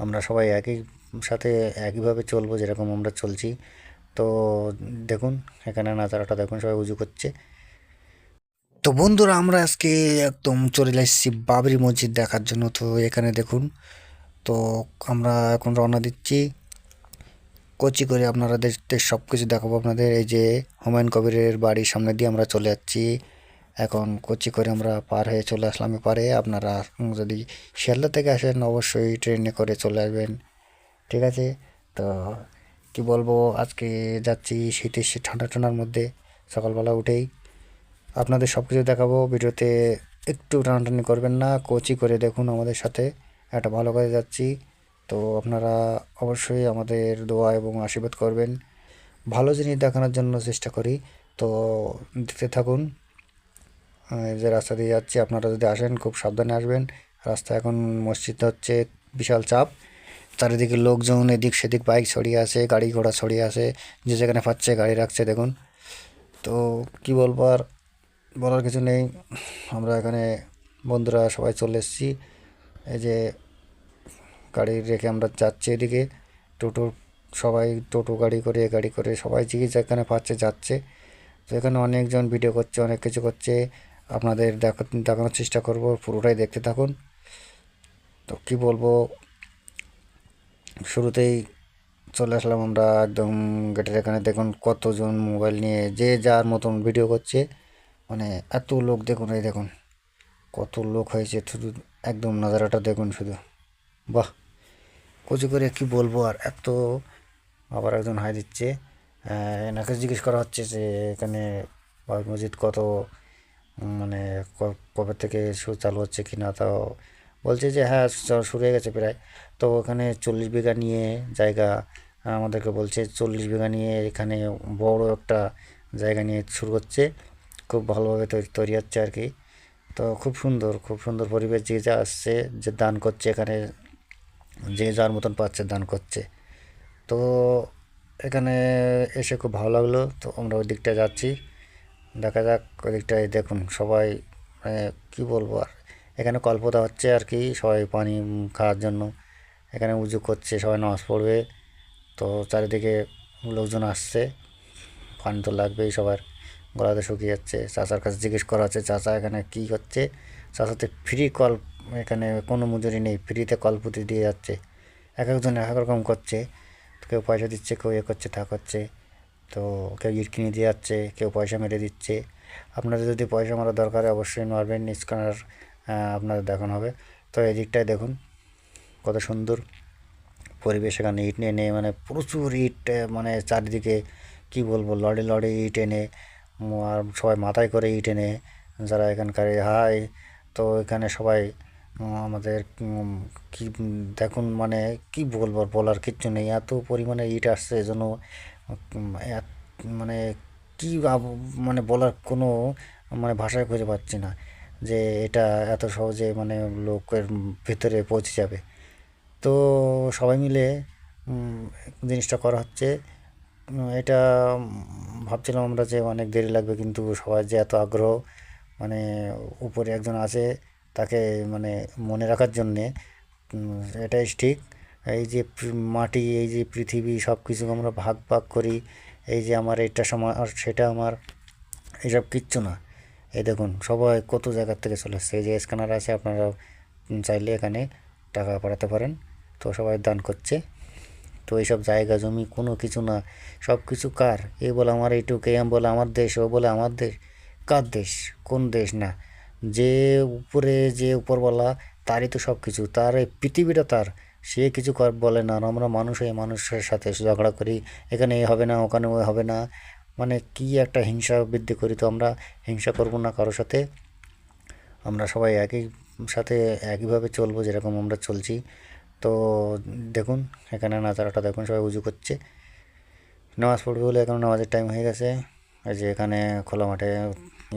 আমরা সবাই একই সাথে একইভাবে চলবো যেরকম আমরা চলছি। তো দেখুন এখানে নাজারাটা দেখুন, সবাই উজু করছে। তো বন্ধুরা, আমরা আজকে একদম চলে যাচ্ছি বাবরি মসজিদ দেখার জন্য। তো এখানে দেখুন, তো আমরা এখন রওনা দিচ্ছি কোচি করে। আপনারা দেখতে সব কিছু দেখাবো আপনাদের। এই যে হুমায়ুন কবিরের বাড়ির সামনে দিয়ে আমরা চলে যাচ্ছি এখন কোচি করে। আমরা পার হয়ে চলে আসলাম এপারে। আপনারা যদি শিয়ালদা থেকে আসেন অবশ্যই ট্রেনে করে চলে আসবেন, ঠিক আছে? তো কি বলবো, আজকে যাচ্ছি শীতের সে ঠান্ডা ঠান্ডার মধ্যে সকালবেলা উঠেই। আপনাদের সব কিছু দেখাবো ভিডিওতে, একটু টানাটানি করবেন না, কোচি করে দেখুন আমাদের সাথে, একটা ভালো কাজে যাচ্ছি। তো আপনারা অবশ্যই আমাদের দোয়া এবং আশীর্বাদ করবেন, ভালো জিনিস দেখানোর জন্য চেষ্টা করি। তো দেখতে থাকুন। যে রাস্তা দিয়ে যাচ্ছি, আপনারা যদি আসেন খুব সাবধানে আসবেন। রাস্তা এখন মসজিদটা হচ্ছে বিশাল চাপ, চারিদিকে লোকজন এদিক সেদিক বাইক ছড়িয়ে আছে, গাড়ি ঘোড়া ছড়িয়ে আছে, যে যেখানে পাচ্ছে গাড়ি রাখছে দেখুন। তো কি বলবো আর, বলার কিছু নেই। আমরা এখানে বন্ধুরা সবাই চলে এসেছি। এই যে গাড়ি রেখে আমরা যাচ্ছি এদিকে। টোটো, সবাই টোটো গাড়ি করে এ গাড়ি করে সবাই যে যেখানে পাচ্ছে যাচ্ছে। তো এখানে অনেকজন ভিডিও করছে, অনেক কিছু করছে। আপনাদের দেখানোর চেষ্টা করব, পুরোটাই দেখতে থাকুন। তো কি বলবো, শুরুতেই চলে আসলাম আমরা একদম গেটের এখানে। দেখুন কতজন মোবাইল নিয়ে যে যার মতন ভিডিও করছে, মানে এত লোক দেখুন, এই দেখুন কত লোক হয়েছে। শুধু একদম নাজারাটা দেখুন শুধু, বাহ! কুচি করে কি বলবো আর, এত। আবার একজন হাই দিচ্ছে। এনাকে জিজ্ঞেস করা হচ্ছে যে এখানে বাবরি মসজিদ কত, মানে কবে থেকে চালু হচ্ছে কি না। তাও বলছে যে হ্যাঁ শুরু হয়ে গেছে প্রায়। তো ওখানে 40 বিঘা নিয়ে জায়গা, আমাদেরকে বলছে 40 বিঘা নিয়ে এখানে বড় একটা জায়গা নিয়ে শুরু করছে। খুব ভালোভাবে তৈরি হচ্ছে আর কি। তো খুব সুন্দর, খুব সুন্দর পরিবেশ। যে যা আসছে, যে দান করছে এখানে, যে যার মতন পাচ্ছে দান করছে। তো এখানে এসে খুব ভালো লাগলো। তো আমরা ওই দিকটা যাচ্ছি, দেখা যাক। ওই দিকটায় দেখুন সবাই, মানে কী বলবো আর, এখানে কল্পতা হচ্ছে আর কি, সবাই পানি খাওয়ার জন্য এখানে উজু করছে, সবাই নামাজ পড়বে। তো চারিদিকে লোকজন আসছে, পানি তো লাগবেই সবার, গলাতে শুকিয়ে যাচ্ছে। চাচার কাছে জিজ্ঞেস করা হচ্ছে চাচা এখানে কী হচ্ছে। চাচাতে ফ্রি কল, এখানে কোনো মজুরি নেই, ফ্রিতে কলপুতি দিয়ে যাচ্ছে। এক একজন এক এক রকম করছে, কেউ পয়সা দিচ্ছে, কেউ এ করছে তা করছে। তো কেউ ইট কিনে দিয়ে যাচ্ছে, কেউ পয়সা মেরে দিচ্ছে। আপনাদের যদি পয়সা মারা দরকার হয় অবশ্যই মারবেন, স্ক্যানার আপনাদের দেখানো হবে। তো এই দিকটায় দেখুন কত সুন্দর পরিবেশ। এখানে ইট নিয়ে এনে, মানে প্রচুর ইট, মানে চারিদিকে কি বলবো, লড়ে লড়ে ইট এনে, আর সবাই মাথায় করে ইট এনে, যারা এখানকার হাই। তো এখানে সবাই আমাদের কি দেখুন, মানে কি বলবো, আর বলার কিচ্ছু নেই, এত পরিমাণে ইট আসছে এজন্য মানে কি মানে বলার কোনো মানে ভাষায় খুঁজে পাচ্ছি না যে এটা এত সহজে মানে লোকের ভিতরে পৌঁছে যাবে। তো সবাই মিলে উম, জিনিসটা করা হচ্ছে। এটা ভাবছিলাম আমরা যে অনেক দেরি লাগবে, কিন্তু সবার যে এত আগ্রহ, মানে উপরে একজন আছে তাকে মানে মনে রাখার জন্যে, এটাই ঠিক। এই যে মাটি, এই যে পৃথিবী, সব কিছু আমরা ভাগ ভাগ করি, এই যে আমার এটা সময় আর সেটা আমার, এইসব কিচ্ছু না। এই দেখুন সবাই কত জায়গার থেকে চলে এসছে। এই যে স্ক্যানার আছে, আপনারা চাইলে এখানে টাকা পাঠাতে পারেন। তো সবাই দান করছে। তো এইসব জায়গা জমি কোনো কিছু না, সব কিছু কার? এ বলে আমার এইটুকু, এম বলে আমার দেশ, ও বলে আমার দেশ। কার দেশ? কোন দেশ না, যে উপরে, যে উপরওয়ালা, তারই তো সব কিছু, তার এই পৃথিবীটা তার। সে কিছু বলে না, আর আমরা মানুষ হয়ে মানুষের সাথে ঝগড়া করি, এখানে এ হবে না, ওখানে ও হবে না, মানে কি একটা হিংসা বৃদ্ধি করি। তো আমরা হিংসা করব না কারোর সাথে, আমরা সবাই একই সাথে একইভাবে চলবো যেরকম আমরা চলছি। তো দেখুন এখানে নাজারাটা দেখুন, সবাই উজু করছে, নামাজ পড়বে বলে। এখন নামাজের টাইম হয়ে গেছে। এই যে এখানে খোলা মাঠে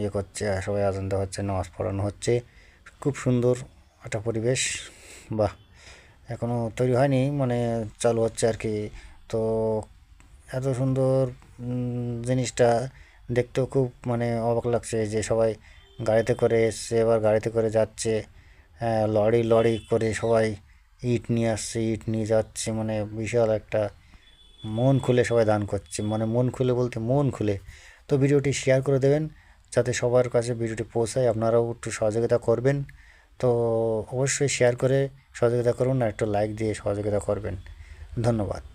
ইয়ে করছে, আর সবাই আজান দেওয়া হচ্ছে, নামাজ পড়ানো হচ্ছে। খুব সুন্দর একটা পরিবেশ, বাহ! এখনও তৈরি হয়নি, মানে চালু হচ্ছে আর কি। তো এত সুন্দর জিনিসটা দেখতেও খুব মানে অবাক লাগছে যে সবাই গাড়িতে করে এসছে, এবার গাড়িতে করে যাচ্ছে। লরি লরি করে সবাই ইট নিয়ে আসছে, ইট নিয়ে যাচ্ছে, মানে বিশাল একটা মন খুলে সবাই দান করছে, মানে মন খুলে বলতে মন খুলে। তো ভিডিওটি শেয়ার করে দেবেন যাতে সবার কাছে ভিডিওটি পৌঁছায়, আপনারাও একটু সহযোগিতা করবেন। তো অবশ্যই শেয়ার করে সহযোগিতা করুন আর একটু লাইক দিয়ে সহযোগিতা করবেন। ধন্যবাদ।